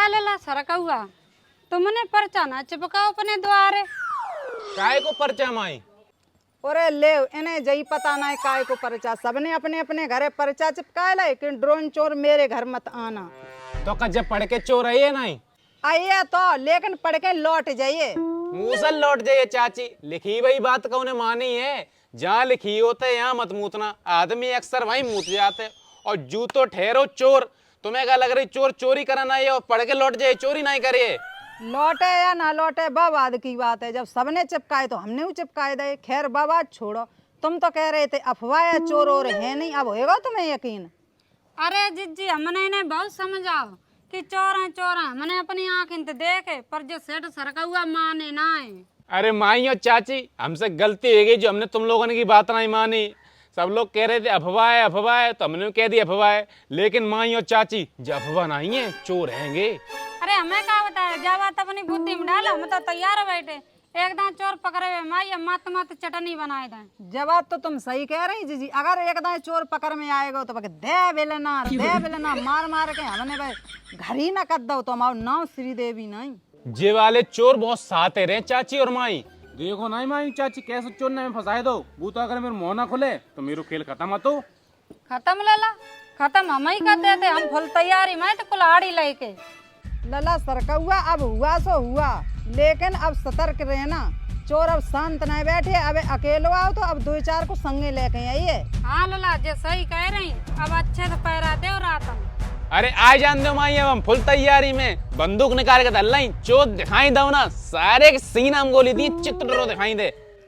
आलेला सरका हुआ तुमने पर्चा ना चिपकाओ अपने द्वारे। काय को पर्चा माई? अरे ले इन्हें जई पता ना है काय को पर्चा, सबने अपने अपने घरे पर्चा चिपकाए ला कि ड्रोन चोर मेरे घर मत आना। तो का जब पढ़ के चोर है नहीं आइए तो लेकिन पढ़ के लौट जाइए। मूसल लौट जाइए चाची, लिखी वही बात कौन मानी है? जहाँ लिखी होते यहाँ मत मूतना। आदमी अक्सर वहीं मूत जाते। और जूतो ठहरो चोर, तुम्हें क्या लग रही चोर चोरी करना है और पढ़ के लौट जाए चोरी नहीं करिए? लौटे या ना लौटे बवाद की बात है, जब सबने चिपकाए तो हमने भी चिपकाए दे। खैर बवाद छोड़ो, तुम तो कह रहे थे अफवाह है चोर और है नहीं, अब होएगा तुम्हें यकीन? अरे जिज्जी हमने इन्हें बहुत समझाओ कि चोर है मैंने अपनी आँख इनते देखे, पर जो सेठ सरका हुआ माने ना है। अरे माई और चाची हमसे गलती हो गई जो हमने तुम लोगों ने की बात नहीं मानी। सब लोग कह रहे थे अफवाह है तो हमने कह दी अफवाह है। लेकिन माई और चाची जो अफवाह नहीं है चोर हैंगे। अरे हमें क्या बताया, जब बात अपनी बुद्धि में डालो हम तो तैयार है बैठे। एकदम चोर पकड़े हुए माई मत मत चटनी बनाए दें। जवाब तो तुम सही कह रही जीजी, अगर एक दाएं चोर पकड़ में आएगा तो दे बेलना मार मार के हमने भाई घर ही ना कर दो तो हमारा नाम श्रीदेवी नहीं। जे वाले चोर बहुत साते रहे चाची और माई। देखो नहीं माई चाची कैसे चोर ने फंसाए दो। वो तो अगर मेरे मुंह ना खुले तो मेरा खेल खत्म है। तो खत्म लला खत्म हम ही कर देते, हम फुल तैयारी मैं तो कुल्हाड़ी लेके। लला सरका हुआ अब हुआ सो हुआ, लेकिन अब सतर्क रहना। चोर अब शांत नहीं बैठे, अब अकेले आओ तो अब दो चार को संगे लेके आइए। हाँ लला जे सही कह रही, अब अच्छे से पैरा दे और आता। अरे आ जान दो माई, अब हम फुल तैयारी में बंदूक निकाल के दल्लाई चोर दिखाई दो ना, सारे के सीना में गोली दी चित्र दिखाई दे।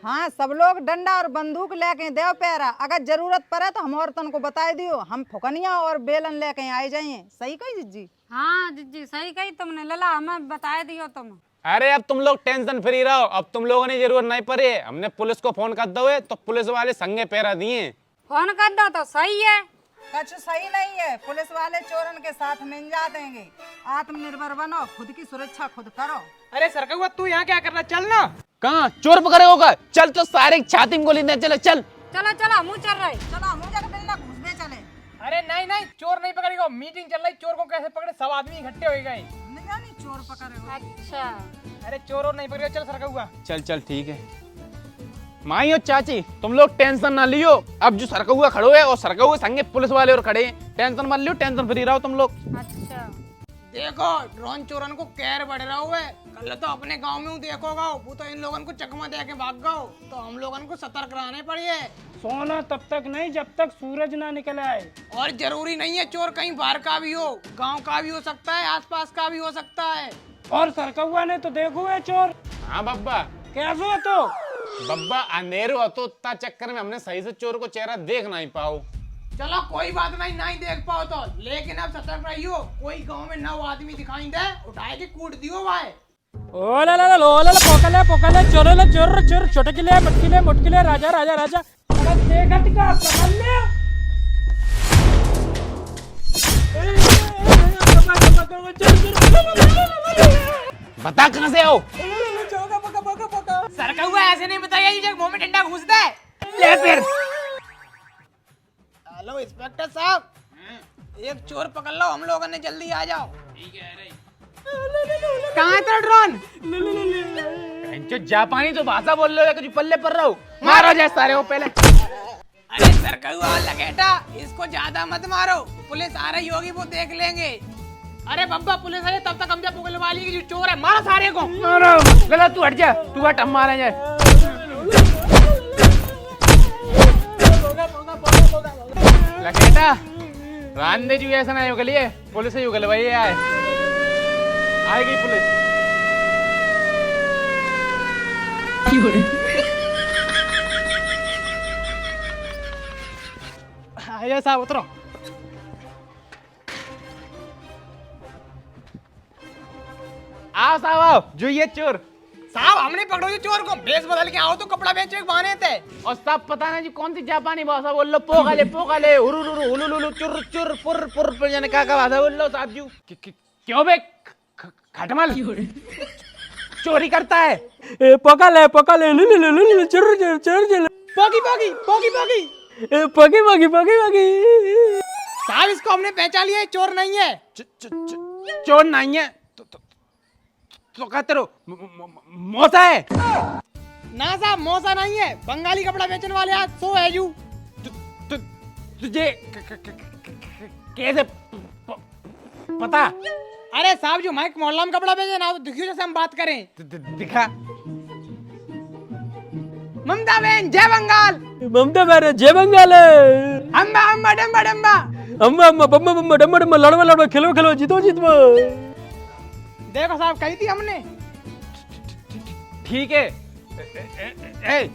हाँ सब लोग डंडा और बंदूक लेके देव पैरा, अगर जरूरत पड़े तो हम औरतन को बता दियो, हम फुकनिया और बेलन लेके आ जाइए। सही कही जिज्जी? हाँ जिज्जी सही कही तुमने लला, हमें बता दियो तुम। अरे अब तुम लोग टेंशन फ्री रहो, अब तुम लोगों ने जरूरत नहीं पड़ी है। हमने पुलिस को फोन कर दो तो पुलिस वाले संगे पैरा दिए। फोन कर दो तो सही है। कुछ सही नहीं है, पुलिस वाले चोरन के साथ मिल जा देंगे। आत्मनिर्भर बनो, खुद की सुरक्षा खुद करो। अरे सरका हुआ तू यहाँ क्या कर रहा, चल ना। कहाँ चोर पकड़े होगा? चल तो सारे छाती में गोली दे, चलो चल। चलो चलो मुँह चल रहे। चलो मुझे के बिल ना घुसने चले। अरे नहीं नहीं चोर नहीं पकड़ेगा, मीटिंग चल रही, चोर को कैसे पकड़े, सब आदमी इकट्ठे हो गए। नहीं जानी चोर पकड़े। अच्छा अरे चोर और नहीं पकड़ेगा, चल सरका हुआ। चल चल ठीक है। माई और चाची तुम लोग टेंशन ना लियो, अब जो सरका हुआ खड़ो है और सरका हुए संगे पुलिस वाले और खड़े हैं, टेंशन मत लियो, टेंशन फ्री रहो तुम लोग। अच्छा देखो ड्रोन चोरन को कहर बढ़ रहा हुआ है, कल तो अपने गांव में देखोगा वो तो इन लोगों को चकमा दे के भाग गओ, तो हम लोगों को सतर्क रहने पड़ी है। सोना तब तक नहीं जब तक सूरज ना निकल आए। और जरूरी नहीं है चोर कहीं बाहर का भी हो, गांव का भी हो सकता है, आसपास का भी हो सकता है। और सरकौआ ने तो देखो है चोर। हाँ बब्बा। कैसे हो तो बब्बा अंधेरो हो तो उतना चक्कर में हमने सही से चोर को चेहरा देख नहीं पाओ। चलो कोई बात नहीं, नहीं देख पाओ तो, लेकिन अब सतर्क रहियो, कोई गांव में 9 आदमी दिखाई दे उठाए के कूट दियो भाई। ओ ला ला ला लो ला पोकले चोर चोर छोटकिले मुटकिले राजा राजा राजा। अरे देखत का पकड़ ले। बता कहाँ से आओ? सरका हुआ ऐसे नहीं बताया, ये मुंह में डंडा घुस दे। ले फिर। हेलो इंस्पेक्टर साहब, एक चोर पकड़ लो, हम लोगों ने जल्दी आ जाओ। ठीक है। कहाँ है तेरा ड्रोन? जो जापानी तो भाषा बोल रहे हो, कुछ पल्ले पर रहो, मारो जाए सारे वो पहले। अरे सरका हुआ लगेटा, इसको ज्यादा मत मारो, पुलिस आ रही होगी वो देख लेंगे। अरे बब्बा पुलिस आई तब तक हम जब पुलिस वाली की जो चोर है, मारो सारे को। मारो। लला तू हट जा, तू हट, हम मारे जाए। लगेटा रांदे जी ऐसा नहीं होगा, लिए पुलिस ही होगा भाई, आएगी पुलिस। आइए साहब उतरो। आओ साहब आओ, जो ये चोर साहब हमने पकड़ो ये चोर को, भेष बदल के आओ तो कपड़ा बेचने के बहाने थे। और सब पता नहीं जी कौन सी जापानी भाषा बोल लो, पोगले हुरुरुरु हुलुलुलु चुर चुर पुर पुर जाने का भाषा बोल लो साहब जी। क्यों बे खटमल चोरी करता है? पोकले चोर चोर चोर पोगी पोगी पोगी पोगी पगी पगी पगी पगी। साहब इसको हमने पहचान लिया, चोर नहीं है। चोर नहीं है तो कहते रहो मौसा है। ना साहब मौसा नहीं है, बंगाली कपड़ा बेचने वाले आज सो है यू। तुझे कैसे पता? अरे साहब जो माइक मोहल्ला में कपड़ा बेचे ना तो दिखियो जैसे हम बात करें। दिखा। ममता बहन जय बंगाल। ममता बहन जय बंगाल। अम्बा अम्बा डम्बा डम्बा अम्मा अम्मा बम्मा बम्मा डम्मा डम्मा लड़वा लड़वा खेलो खेलो जीतो जीतो। देखो साहब कही थी हमने। ठीक है। ए,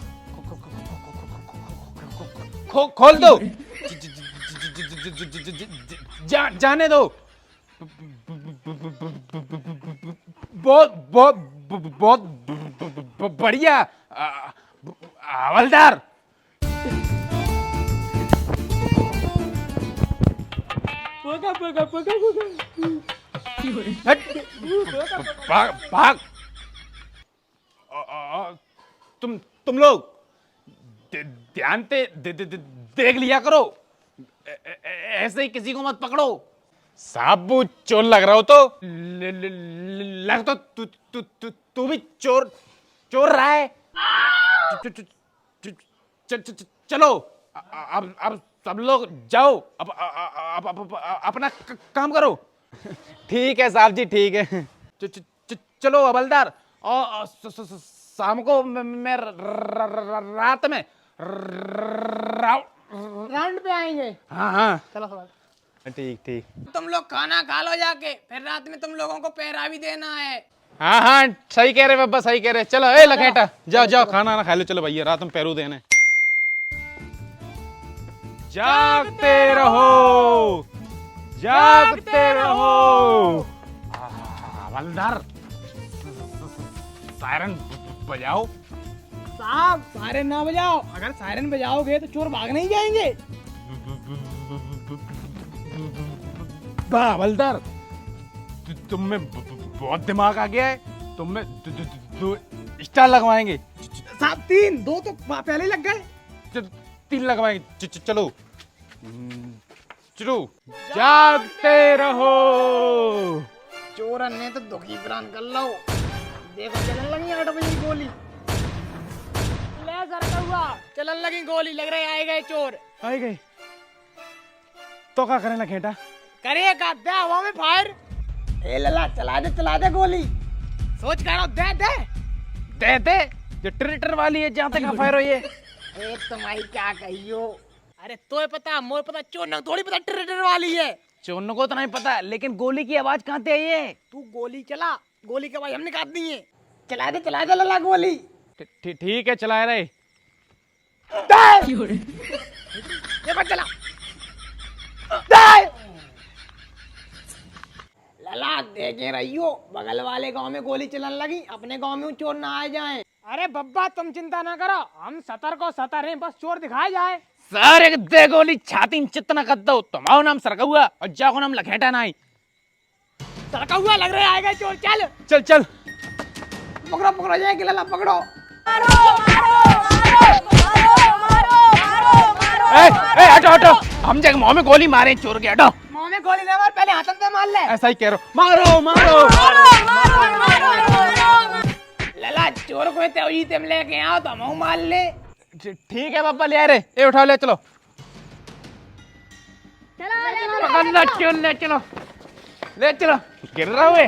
खोल दो। जाने दो। बहुत बहुत बहुत बढ़िया हवलदार। पका पका पका पका। हट, भाग। तुम लोग ध्यान से देख लिया करो। ऐसे ही किसी को मत पकड़ो। साहब वो चोर लग रहा हो तो लग तो तू भी चोर रहा है। चलो अब सब लोग जाओ। अब अपना काम करो। ठीक है साहब जी, ठीक है। चलो हवलदार। और शाम को मैं रात में राउंड पे आएंगे। हाँ चलो साहब। ठीक। तुम लोग खाना खा लो जाके, फिर रात में तुम लोगों को पहरा भी देना है। हाँ सही कह रहे बाबा, सही कह रहे। चलो ए लखेटा जाओ खाना ना खा लो। चलो भैया रात में पैरू देने। जागते रहो। हवलदार सायरन बजाओ। साहब सायरन ना बजाओ, अगर सायरन बजाओगे तो चोर भाग नहीं जाएंगे। हवलदार तुम में बहुत दिमाग आ गया है। तुम में दो स्टार लगवाएंगे। साहब 3 2 तो पहले ही लग गए। 3 लगवाएंगे। चलो जागते रहो। चोरन ने तो दुखी प्राण कर लो। देखो चलन लगी 8 बजे की गोली। ले सरका हुआ चलन लगी गोली, लग रहा है आए गए चोर। आई गई तो क्या करें लखेटा? करिएगा दे हवा में फायर। ए लला चला दे गोली। सोच कर दे जो ट्रिटर वाली है जहाँ तक फायर हो ये। ए तुम्हारी क्या कहियो? अरे तो पता मोर पता चोर न थोड़ी पता ट्रेडर वाली है। चोरन को तो नहीं पता, लेकिन गोली की आवाज कहाँ से आई है? तू गोली चला, गोली की आवाज हमने काट दी है। चला दे लला गोली। ठीक है चला रहे। देखो चला लला देखे रहियो, बगल वाले गांव में गोली चलने लगी, अपने गांव में चोर ना आ जाए। अरे बब्बा तुम चिंता ना करो, हम सतर्क हैं, बस चोर दिखाया जाए। सर एक दे गोली छाती में चितना कर दो। तुम्हारा नाम सरका हुआ और जाको नाम लखेटा नहीं। सरका हुआ लग रहा है आएगा चोर। चल पकड़ो जाएगी लला पकड़ो। हटो हम जगह मुंह में गोली मारे चोर के। हटो मुंह में गोली ना मार, पहले हाथ से मार ले। ऐसा ही कह रहा हूं। मारो लला चोर को तुम लेके आओ तो हम मार ले। ठीक है बाबा ले आ रहे। ए उठाओ ले चलो। ले चलो गिर रहा हुए।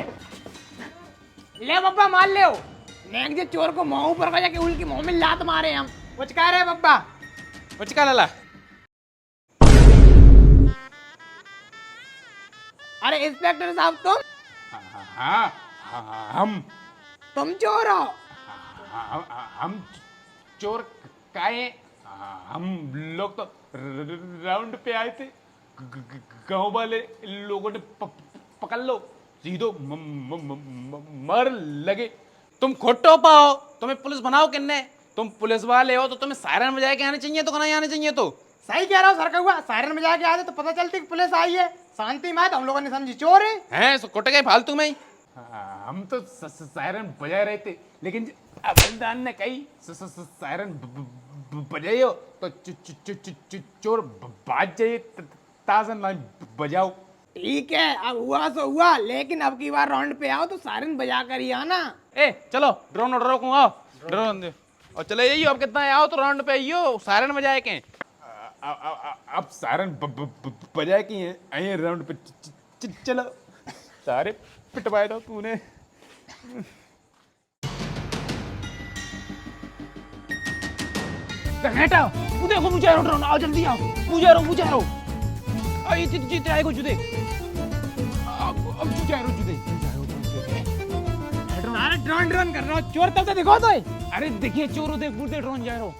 ले बब्बा मार ले। नेक जे चोर को मुंह पर जाके उल्टी मुंह में लात मारे हम। कुछ कह रहे बब्बा? कुछ कह लला? अरे इंस्पेक्टर साहब तुम चोर हो? हम चोर काहे? हम लोग तो राउंड पे आए थे। गांव वाले लोगों ने पकड़ लो, सीधो मर लगे। तुम खोटो पाओ, तुम्हें पुलिस बनाओ किन्ने? तुम पुलिस वाले हो तो तुम्हें सायरन बजा के आने चाहिए तो नहीं आने चाहिए? तो सही कह रहा हूँ सरका हुआ, सायरन बजा के आते तो पता चलती कि पुलिस आई है। शांति में तो हम लोगों ने समझी चोर है। सो कोटे गए फालतू में ही। हम तो सायरन बजा रहे थे, लेकिन हवलदार ने कही सायरन बजाइयो तो चोर बाज जाइए, ताज़न बजाओ। ठीक है, अब हुआ सो हुआ, लेकिन अब की बार राउंड पे आओ तो सायरन बजा कर ही आना। ए चलो ड्रोन ऑर्डर को आओ, ड्रोन दे और चले जाइए। अब कितना है, आओ तो राउंड पे आइयो, सायरन बजाए के अब सायरन बजाए की है, आइए राउंड पे चलो। सारे पिटवाए दो तूने। हटाओ, वो देखो मुझे ड्रोन, आओ जल्दी आओ, मुझे रो आई जीते आएगो जुदे, अब जुदे अरे ड्रोन कर रहा हूँ, चोर तब तो दिखो तो। अरे देखिए चोर, देख बुढ़े ड्रोन जा रहा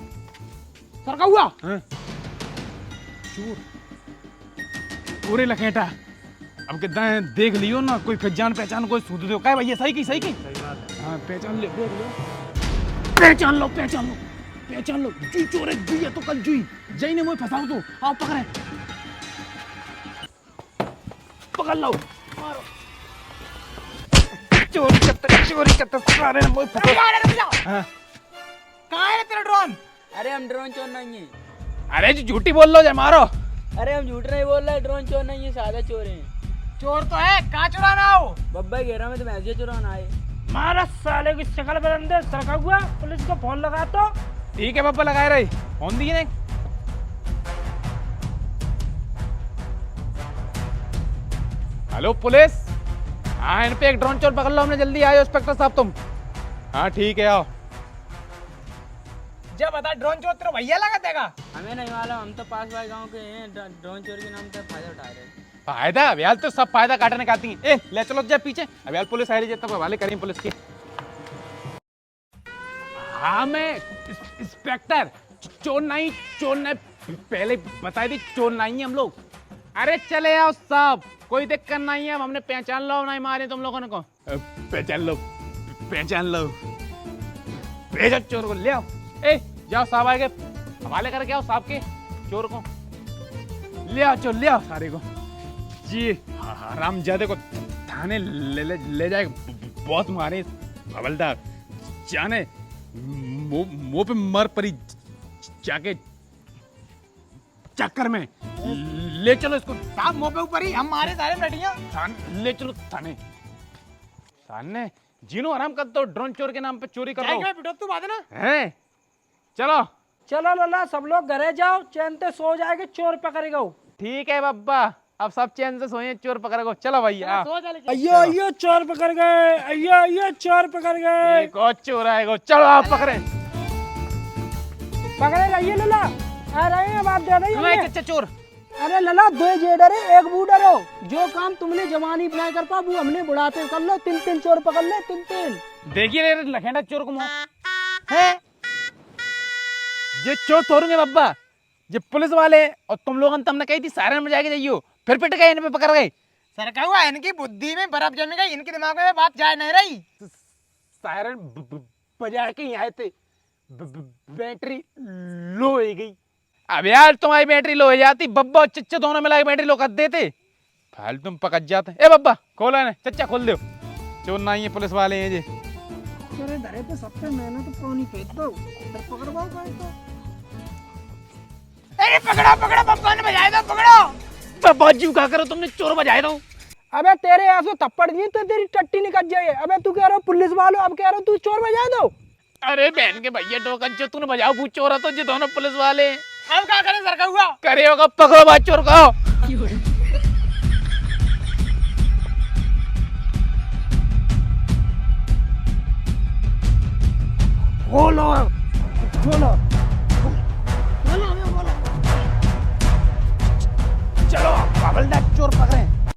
सरका हुआ चोर पूरे लखेटा। अब कितना है देख लियो ना, कोई जान पहचान कोई सूद दो क्या भैया, सही की हाँ पहचान ले, देख लो पहचान लो जुई चोर है, जुई है तो कल जुई जई ने मुझे फंसाओ तो आओ पकड़ लो मारो। चोरी करते सारे ने मुझे फंसाओ। हाँ कहाँ है तेरा ड्रोन? अरे हम ड्रोन चोर नहीं है। अरे जो झूठी बोल लो जय मारो। अरे हम झूठ नहीं बोल रहे, ड्रोन चोर नहीं है, सादा चोर हैं। चोर तो है, कहाँ चुराना हो? बब्बा घेरा में तो भैंसिया चुराना आए। मारा साले की शक्ल बदल दे, सरका हुआ पुलिस को फोन लगा तो। ठीक है पापा लगाए रही फोन दिए ने। हेलो पुलिस, हाँ इन पे एक ड्रोन चोर पकड़ लो हमने, जल्दी आयो इंस्पेक्टर साहब तुम। हाँ ठीक है आओ। जब बता ड्रोन चोर तेरा भैया लगा देगा। हमें नहीं मालूम, हम तो पास भाई गांव के हैं, ड्रोन चोर के नाम से फायदा उठा रहे हैं। फायदा अभियाल तो सब फायदा काटने का आती है। ए ले चलो जब पीछे अभियाल पुलिस आ रही है, तब हवाले करें पुलिस की। हाँ मैं इंस्पेक्टर, चोर नहीं पहले बता दी, चोर नहीं है हम लोग। अरे चले आओ सब, कोई दिक्कत नहीं है, हमने पहचान लो, नहीं मारे तुम लोगों ने को। पहचान लो भेजो चोर को, ले आओ। ए जाओ साहब आए गए, हवाले करके आओ साहब के चोर को, ले आओ चोर, ले आओ सारे को जी। हरामजादे को थाने ले जाए, बहुत मारे हवलदार, जाने मुंह पे मर पड़ी जाके चक्कर में। ले चलो इसको साहब मुंह पे ऊपर ही हम मारे सारे बैठिया। ले चलो थाने जीनो आराम कर दो, ड्रोन चोर के नाम पे चोरी कर रहा हूं। पिटो तू बात ना है चलो चलो लल्ला सब लोग घरे जाओ, चैन से सो जाएंगे, चोर पकड़ेगा। ठीक है बब्बा, अब सब चैन से सोए, चोर पकड़ेगो। चलो भैया अयो चोर पकड़ गए, अयो चोर पकड़ गए। एक और चोर आएगा, चलो आप पकड़े रहिए लल्ला, आ रहे हैं, बात दे रही है। अच्छा चोर, अरे लल्ला दो जेडर है एक बूढ़र हो, जो काम तुमने जवानी बनाए कर पा वो हमने बुढ़ाते कर लो, 3 चोर पकड़ ले, 3। देखिए लखेंडा चोर को है ये चोर तोड़ेंगे बब्बा, ये पुलिस वाले और तुम लोगों ने तुमने कही थी सायरन में जाके जाइयो, फिर पिट गए, इन पे पकड़ गए। सरका हुआ, इनकी बुद्धि में बर्फ जम गई, इनके दिमाग में बात जाए नहीं रही। सायरन बजा के ही आए थे, बैटरी लो हो गई। अब यार तुम्हारी बैटरी लो हो जाती, बब्बा और चच्चा दोनों मिला के बैटरी लो कर देते, फाल तुम पकड़ जाते। ए बब्बा खोला ना, चच्चा खोल दो, चोर नहीं है पुलिस वाले हैं जी। तेरे धरे पे सबसे मेहनत तो पानी फेंक दो, फिर पकड़वाओ भाई को। अरे पकड़ो बब्बा ने बजाए दो, पकड़ो। बब्बा जी का करो, तुमने चोर बजाए दो। अबे तेरे ऐसे थप्पड़ दिए तो तेरी टट्टी निकल जाए। अबे तू कह रहा हो पुलिस वालों, अब कह रहा हो तू चोर बजा दो। अरे बहन के भैया टोकन जो तूने बजाओ, वो चोर है तो ये दोनों पुलिस वाले हैं। हम क्या करें सरका हुआ? करे होगा, पकड़ो बात चोर को। बोलो चलो हवलदार चोर पकड़े।